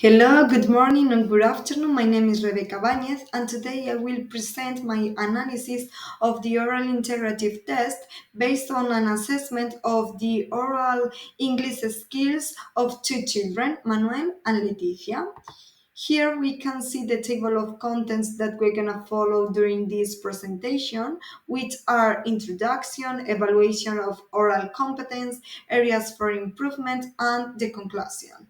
Hello, good morning and good afternoon. My name is Rebecca Bañez, and today I will present my analysis of the oral integrative test based on an assessment of the oral English skills of two children, Manuel and Leticia. Here we can see the table of contents that we're gonna follow during this presentation, which are introduction, evaluation of oral competence, areas for improvement, and the conclusion.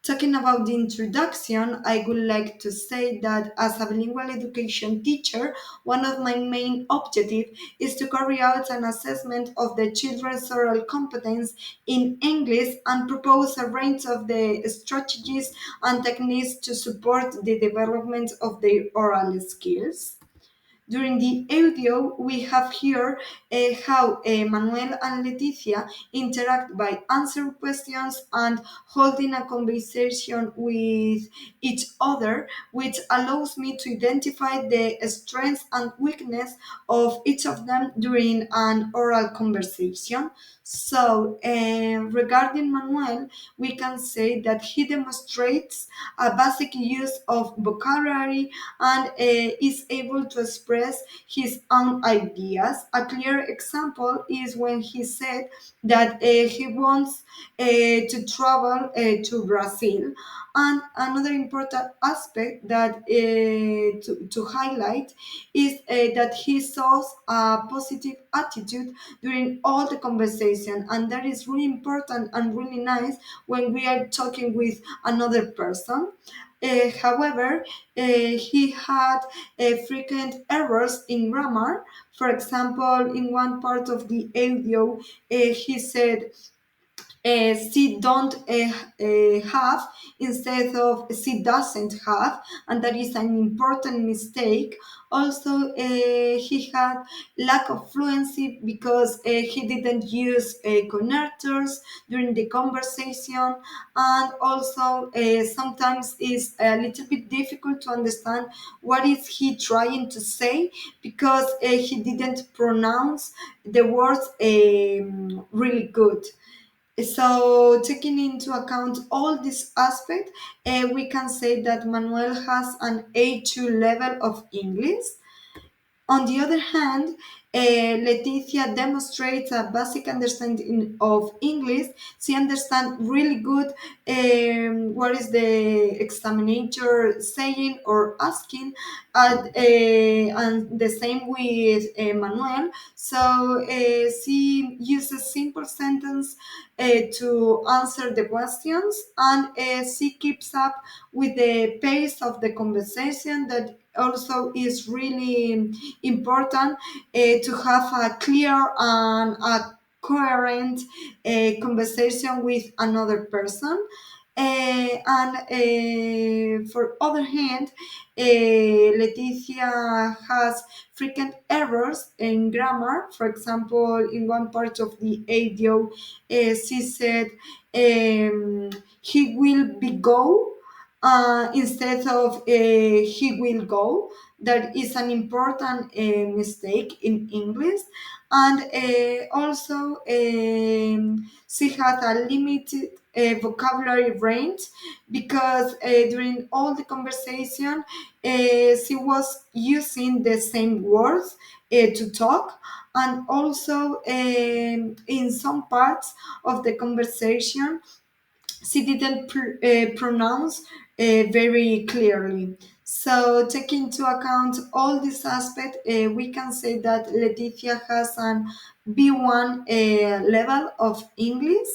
Talking about the introduction, I would like to say that as a bilingual education teacher, one of my main objectives is to carry out an assessment of the children's oral competence in English and propose a range of the strategies and techniques to support the development of their oral skills. During the audio, we have here how Manuel and Leticia interact by answering questions and holding a conversation with each other, which allows me to identify the strengths and weakness of each of them during an oral conversation. So, regarding Manuel, we can say that he demonstrates a basic use of vocabulary and is able to express his own ideas. A clear example is when he said that he wants to travel to Brazil. And another important aspect that to highlight is that he shows a positive attitude during all the conversation, and that is really important and really nice when we are talking with another person. However, he had frequent errors in grammar. For example, in one part of the audio, he said she don't have instead of she doesn't have, and that is an important mistake. Also, he had lack of fluency because he didn't use connectors during the conversation, and also sometimes it's a little bit difficult to understand what is he trying to say because he didn't pronounce the words really good. So, taking into account all this aspect, we can say that Manuel has an A2 level of English. On the other hand, Leticia demonstrates a basic understanding of English. She understands really good what is the examiner saying or asking, and the same with Manuel. So she uses simple sentence to answer the questions, and she keeps up with the pace of the conversation that also is really important to have a clear and a coherent conversation with another person. And for other hand, Leticia has frequent errors in grammar. For example, in one part of the audio, she said, he will be go instead of he will go. That is an important mistake in English. And also, she had a limited vocabulary range because during all the conversation, she was using the same words to talk. And also, in some parts of the conversation, she didn't pronounce very clearly. So, taking into account all this aspect, we can say that Leticia has an B1 level of English.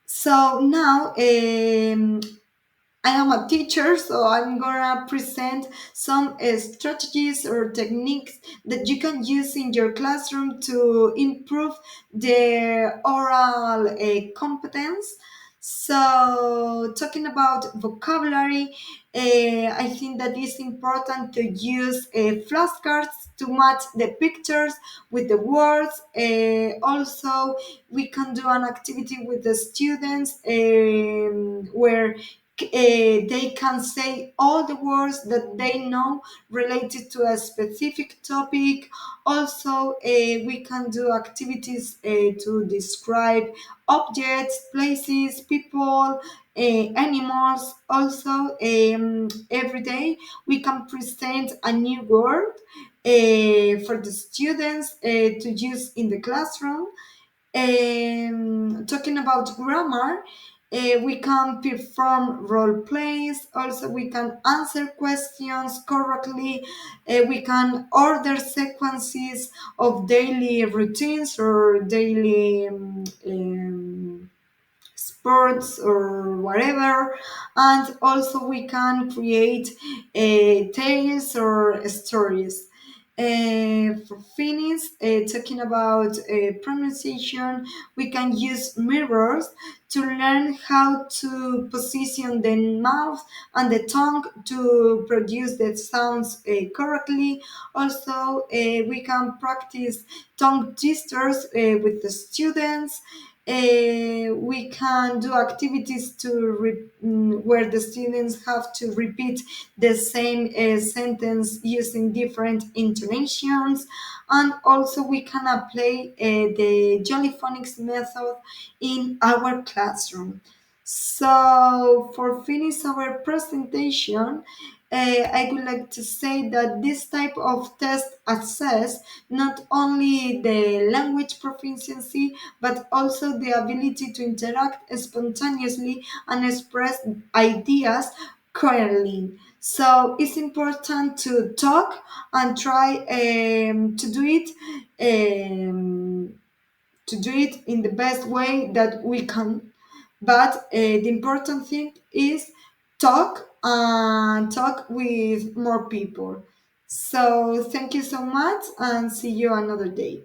So now I am a teacher, so I'm gonna present some strategies or techniques that you can use in your classroom to improve the oral competence. So, talking about vocabulary, I think that it's important to use flashcards to match the pictures with the words. Also, we can do an activity with the students where they can say all the words that they know related to a specific topic. Also, we can do activities to describe objects, places, people, animals. Also, every day we can present a new word for the students to use in the classroom. Talking about grammar, we can perform role plays. Also, we can answer questions correctly. We can order sequences of daily routines or daily sports or whatever. And also we can create tales or stories. For finish, talking about pronunciation, we can use mirrors to learn how to position the mouth and the tongue to produce the sounds correctly. Also, we can practice tongue gestures with the students. We can do activities where the students have to repeat the same sentence using different intonations. And also we can apply the jolly phonics method in our classroom. So for finish our presentation, I would like to say that this type of test assess not only the language proficiency but also the ability to interact spontaneously and express ideas clearly. So it's important to talk and try um, to do it in the best way that we can. But the important thing is talk and talk with more people. So thank you so much and see you another day.